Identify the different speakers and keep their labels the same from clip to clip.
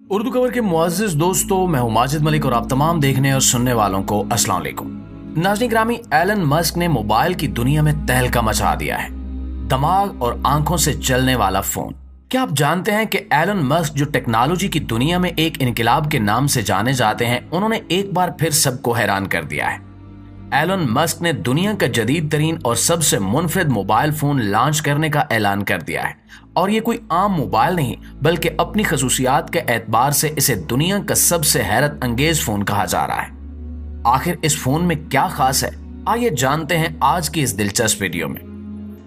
Speaker 1: उर्दू खबर के मुअज़्ज़िज़ दोस्तों, मैं हूं माजिद मलिक और आप तमाम देखने और सुनने वालों को अस्सलाम वालेकुम। नाज़रीन ग्रामी, एलन मस्क ने मोबाइल की दुनिया में तहलका मचा दिया है। दिमाग और आंखों से चलने वाला फोन। क्या आप जानते हैं कि एलन मस्क जो टेक्नोलॉजी की दुनिया में एक इनकलाब के नाम से जाने जाते हैं, उन्होंने एक बार फिर सबको हैरान कर दिया है। एलन मस्क ने दुनिया का जदीद तरीन और सबसे मुनफरिद मोबाइल फोन लॉन्च करने का ऐलान कर दिया है। और ये कोई आम मोबाइल नहीं, बल्कि अपनी खसूसियात के एतबार से इसे दुनिया का सबसे हैरत अंगेज फोन कहा जा रहा है। आखिर इस फोन में क्या खास है, आइए जानते हैं आज की इस दिलचस्प वीडियो में।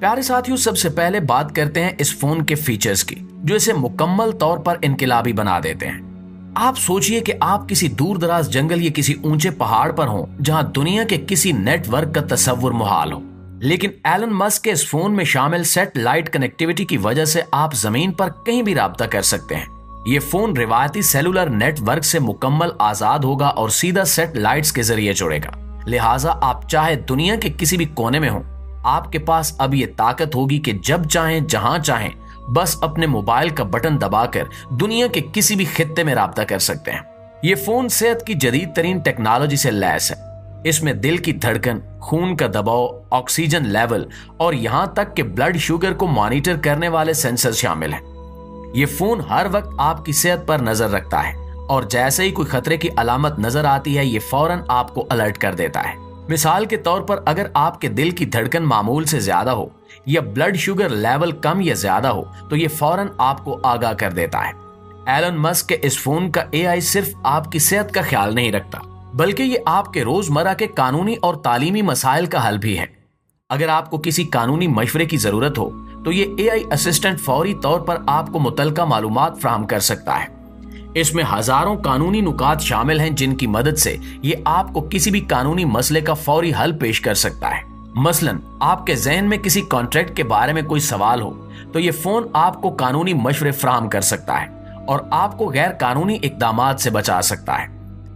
Speaker 1: प्यारे साथियों, सबसे पहले बात करते हैं इस फोन के फीचर्स की, जो इसे मुकम्मल तौर पर इनकलाबी बना देते हैं। आप सोचिए कि आप किसी दूर दराज जंगल या किसी ऊंचे पहाड़ पर हों, जहां दुनिया के किसी नेटवर्क का तस्वुर मुहाल हो, लेकिन एलन मस्क के इस फोन में शामिल सैटेलाइट कनेक्टिविटी की वजह से आप जमीन पर कहीं भी राब्ता कर सकते हैं। ये फोन रिवायती सेलुलर नेटवर्क से मुकम्मल आजाद होगा और सीधा सैटेलाइट्स के जरिए जुड़ेगा। लिहाजा आप चाहे दुनिया के किसी भी कोने में हो, आपके पास अब ये ताकत होगी कि जब चाहें जहां चाहें बस अपने मोबाइल का बटन दबाकर दुनिया के किसी भी खित्ते में राब्ता कर सकते हैं। ये फोन सेहत की जदीद तरीन टेक्नोलॉजी से लैस है। इसमें दिल की धड़कन, खून का दबाव, ऑक्सीजन लेवल और यहां तक कि ब्लड शुगर को मॉनिटर करने वाले सेंसर शामिल हैं। ये फोन हर वक्त आपकी सेहत पर नजर रखता है और जैसे ही कोई खतरे की अलामत नजर आती है, ये फौरन आपको अलर्ट कर देता है। मिसाल के तौर पर अगर आपके दिल की धड़कन मामूल से ज्यादा हो या ब्लड शुगर लेवल कम या ज्यादा हो, तो ये फौरन आपको आगाह कर देता है। एलन मस्क के इस फोन का एआई सिर्फ आपकी सेहत का ख्याल नहीं रखता, बल्कि ये आपके रोजमर्रा के कानूनी और तालीमी मसाइल का हल भी है। अगर आपको किसी कानूनी मशवरे की जरूरत हो, तो ये एआई असिस्टेंट फौरी तौर पर आपको मुतलका मालूमात फराहम कर सकता है। इसमें हजारों कानूनी नुकात शामिल हैं, जिनकी मदद से ये आपको किसी भी कानूनी मसले का फौरी हल पेश कर सकता है। मसलन आपके जहन में किसी कॉन्ट्रैक्ट के बारे में कोई सवाल हो, तो ये फोन आपको कानूनी मशवरे फराहम कर सकता है और आपको गैर कानूनी इकदामात से बचा सकता है।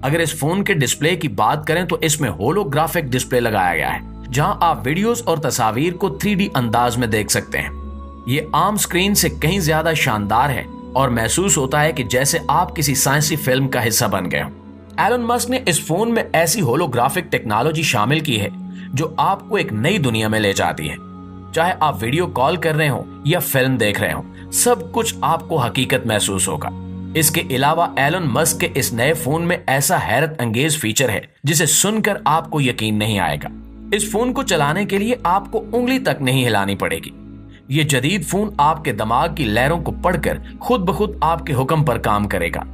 Speaker 1: अगर इस फोन के डिस्प्ले की बात करें, तो इसमें होलोग्राफिक डिस्प्ले लगाया गया है, जहां आप वीडियोस और तस्वीर को 3D अंदाज में देख सकते हैं। ये आम स्क्रीन से कहीं ज्यादा शानदार है और महसूस होता है कि जैसे आप किसी साइंसी फिल्म का हिस्सा बन गए हो। एलन मस्क ने इस फोन में ऐसी होलोग्राफिक टेक्नोलॉजी शामिल की है जो आपको एक नई दुनिया में ले जाती है। चाहे आप वीडियो कॉल कर रहे हो या फिल्म देख रहे हो, सब कुछ आपको हकीकत महसूस होगा। इसके अलावा एलन मस्क के इस नए फोन में ऐसा हैरत अंगेज फीचर है जिसे सुनकर आपको यकीन नहीं आएगा। इस फोन को चलाने के लिए आपको उंगली तक नहीं हिलानी पड़ेगी। ये जदीद फोन आपके दिमाग की लहरों को पढ़कर खुद ब खुद आपके हुक्म पर काम करेगा।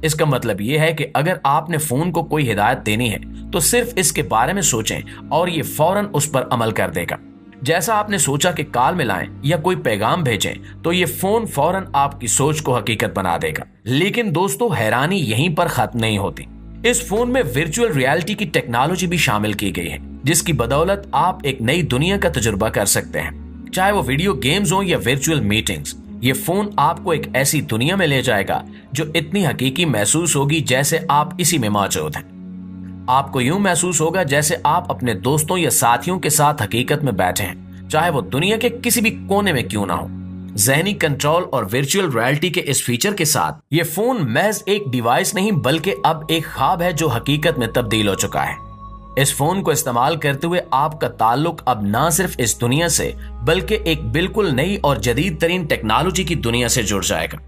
Speaker 1: इसका मतलब यह है कि अगर आपने फोन को कोई हिदायत देनी है, तो सिर्फ इसके बारे में सोचें और ये फौरन उस पर अमल कर देगा। जैसा आपने सोचा कि कॉल मिलाएं या कोई पैगाम भेजें, तो ये फोन फौरन आपकी सोच को हकीकत बना देगा। लेकिन दोस्तों, हैरानी यहीं पर खत्म नहीं होती। इस फोन में वर्चुअल रियलिटी की टेक्नोलॉजी भी शामिल की गई है, जिसकी बदौलत आप एक नई दुनिया का तजुर्बा कर सकते हैं। चाहे वो वीडियो गेम्स हो या वर्चुअल मीटिंग्स, ये फोन आपको एक ऐसी दुनिया में ले जाएगा जो इतनी हकीकी महसूस होगी जैसे आप इसी में मौजूद हैं। आपको यूं महसूस होगा जैसे आप अपने दोस्तों या साथियों के साथ हकीकत में बैठे हैं, चाहे वो दुनिया के किसी भी कोने में क्यों ना हो। ज़हनी कंट्रोल और वर्चुअल रियलिटी के इस फीचर के साथ ये फोन महज एक डिवाइस नहीं, बल्कि अब एक ख्वाब है जो हकीकत में तब्दील हो चुका है। इस फोन को इस्तेमाल करते हुए आपका ताल्लुक अब ना सिर्फ इस दुनिया से, बल्कि एक बिल्कुल नई और जदीद तरीन टेक्नोलॉजी की दुनिया से जुड़ जाएगा।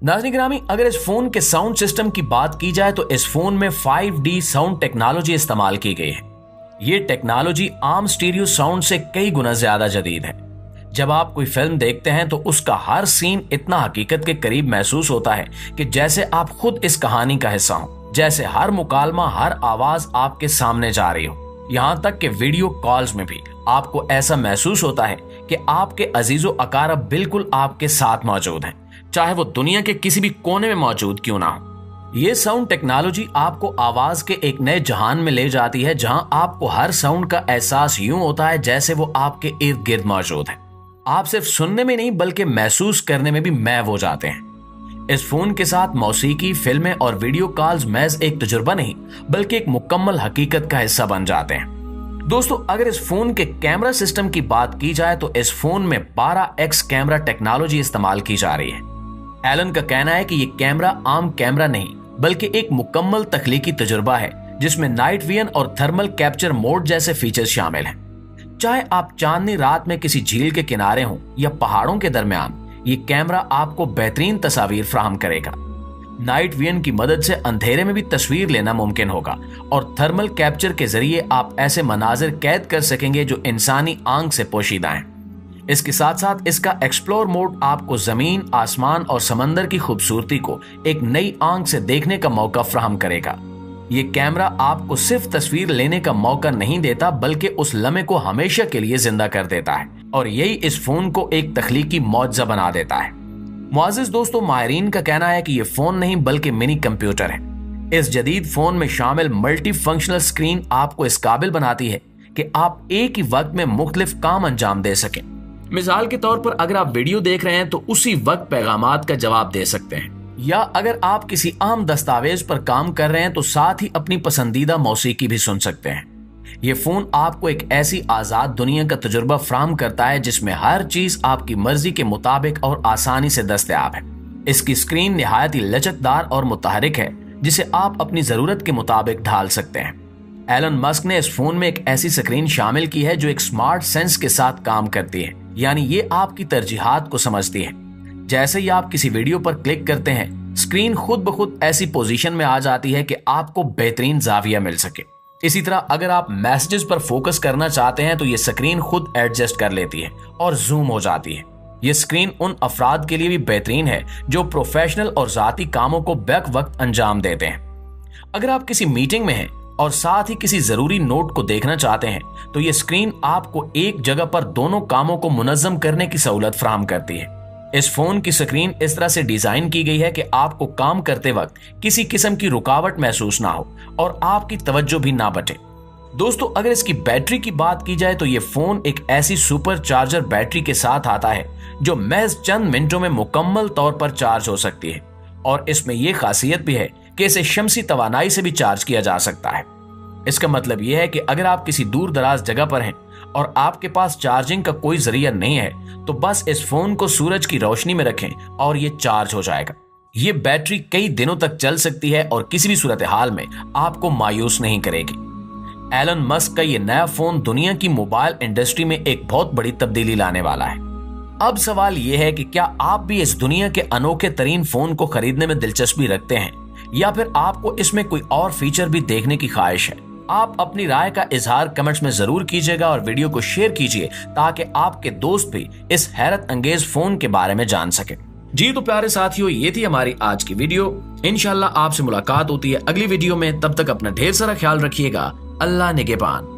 Speaker 1: नाज़रीन ग्रामी, अगर इस फोन के साउंड सिस्टम की बात की जाए, तो इस फोन में 5D साउंड टेक्नोलॉजी इस्तेमाल की गई है। ये टेक्नोलॉजी आम स्टीरियो साउंड से कई गुना ज्यादा जदीद है। जब आप कोई फिल्म देखते हैं, तो उसका हर सीन इतना हकीकत के करीब महसूस होता है कि जैसे आप खुद इस कहानी का हिस्सा हो, जैसे हर मुकालमा, हर आवाज आपके सामने जा रही हो। यहाँ तक कि वीडियो कॉल्स में भी आपको ऐसा महसूस होता है कि आपके अजीजो अकारब बिल्कुल आपके साथ मौजूद हैं, चाहे वो दुनिया के किसी भी कोने में मौजूद क्यों ना हो। ये साउंड टेक्नोलॉजी आपको आवाज के एक नए जहान में ले जाती है, जहां आपको हर साउंड का एहसास यूं होता है जैसे वो आपके इर्द गिर्द मौजूद है। आप सिर्फ सुनने में नहीं, बल्कि महसूस करने में भी महव हो जाते हैं। इस फोन के साथ मौसीकी, फिल्में और वीडियो कॉल्स महज एक तजुर्बा नहीं, बल्कि एक मुकम्मल हकीकत का हिस्सा बन जाते हैं। दोस्तों, अगर इस फोन के कैमरा सिस्टम की बात की जाए, तो इस फोन में 12x कैमरा टेक्नोलॉजी इस्तेमाल की जा रही है। एलन का कहना है कि ये कैमरा आम कैमरा नहीं बल्कि एक मुकम्मल तख्लीकी तजुर्बा है जिसमें नाइट विजन और थर्मल कैप्चर मोड जैसे फीचर्स शामिल हैं। चाहे आप चांदनी रात में किसी झील के किनारे हों या पहाड़ों के दरमियान, ये कैमरा आपको बेहतरीन तस्वीर फ्राहम करेगा। नाइट विजन की मदद से अंधेरे में भी तस्वीर लेना मुमकिन होगा और थर्मल कैप्चर के जरिए आप ऐसे मनाजिर कैद कर सकेंगे जो इंसानी आंख से पोशीदा हैं। इसके साथ साथ इसका एक्सप्लोर मोड आपको जमीन, आसमान और समंदर की खूबसूरती को एक नई आंख से देखने का मौका फ्राहम करेगा। ये कैमरा आपको सिर्फ तस्वीर लेने का मौका नहीं देता बल्कि उस लम्हे को हमेशा के लिए जिंदा कर देता है और यही इस फोन को एक तख्लीकी मौजज़ा बना देता है। मुआज़िज़ दोस्तों, माहिरीन का कहना है कि ये फोन नहीं बल्कि मिनी कंप्यूटर है। इस जदीद फोन में शामिल मल्टी फंक्शनल स्क्रीन आपको इस काबिल बनाती है कि आप एक ही वक्त में मुख्तलिफ काम अंजाम दे सकें। मिसाल के तौर पर अगर आप वीडियो देख रहे हैं तो उसी वक्त पैगामात का जवाब दे सकते हैं, या अगर आप किसी आम दस्तावेज पर काम कर रहे हैं तो साथ ही अपनी पसंदीदा मौसीकी भी सुन सकते हैं। ये फोन आपको एक ऐसी आजाद दुनिया का तजुर्बा फ्राहम करता है जिसमें हर चीज आपकी मर्जी के मुताबिक और आसानी से दस्तयाब है। इसकी स्क्रीन निहायत ही लचकदार और मुतहरिक है जिसे आप अपनी जरूरत के मुताबिक ढाल सकते हैं। एलन मस्क ने इस फोन में एक ऐसी स्क्रीन शामिल की है जो एक स्मार्ट सेंस के साथ काम करती है, यानी ये आपकी तरजीहात को समझती है। जैसे ही आप किसी वीडियो पर क्लिक करते हैं, स्क्रीन खुद ब खुद ऐसी पोजीशन में आ जाती है कि आपको बेहतरीन जाविया मिल सके। इसी तरह अगर आप मैसेजेस पर फोकस करना चाहते हैं तो ये स्क्रीन खुद एडजस्ट कर लेती है और जूम हो जाती है। ये स्क्रीन उन अफराद के लिए भी बेहतरीन है जो प्रोफेशनल और जाती कामों को बैक वक्त अंजाम देते हैं। अगर आप किसी मीटिंग में हैं और साथ ही किसी जरूरी नोट को देखना चाहते हैं तो ये स्क्रीन आपको एक जगह पर दोनों कामों को मुनज़्ज़म करने की सहूलत फराहम करती है। इस फोन की स्क्रीन इस तरह से डिजाइन की गई है कि आपको काम करते वक्त किसी किस्म की रुकावट महसूस ना हो और आपकी तवज्जो भी ना बटे। दोस्तों, अगर इसकी बैटरी की बात की जाए तो ये फोन एक ऐसी सुपर चार्जर बैटरी के साथ आता है जो महज चंद मिनटों में मुकम्मल तौर पर चार्ज हो सकती है और इसमें यह खासियत भी है कि इसे शमसी तवानाई से भी चार्ज किया जा सकता है। इसका मतलब यह है कि अगर आप किसी दूर दराज जगह पर हैं और आपके पास चार्जिंग का कोई जरिया नहीं है तो बस इस फोन को सूरज की रोशनी में रखें और ये चार्ज हो जाएगा। ये बैटरी कई दिनों तक चल सकती है और किसी भी सूरत हाल में आपको मायूस नहीं करेगी। एलन मस्क का ये नया फोन दुनिया की मोबाइल इंडस्ट्री में एक बहुत बड़ी तब्दीली लाने वाला है। अब सवाल यह है कि क्या आप भी इस दुनिया के अनोखे तरीन फोन को खरीदने में दिलचस्पी रखते हैं या फिर आपको इसमें कोई और फीचर भी देखने की ख्वाहिश है? आप अपनी राय का इजहार कमेंट्स में जरूर कीजिएगा और वीडियो को शेयर कीजिए ताकि आपके दोस्त भी इस हैरत अंगेज फोन के बारे में जान सके। जी तो प्यारे साथियों, ये थी हमारी आज की वीडियो। इंशाल्लाह आपसे मुलाकात होती है अगली वीडियो में। तब तक अपना ढेर सारा ख्याल रखिएगा। अल्लाह निगहबान।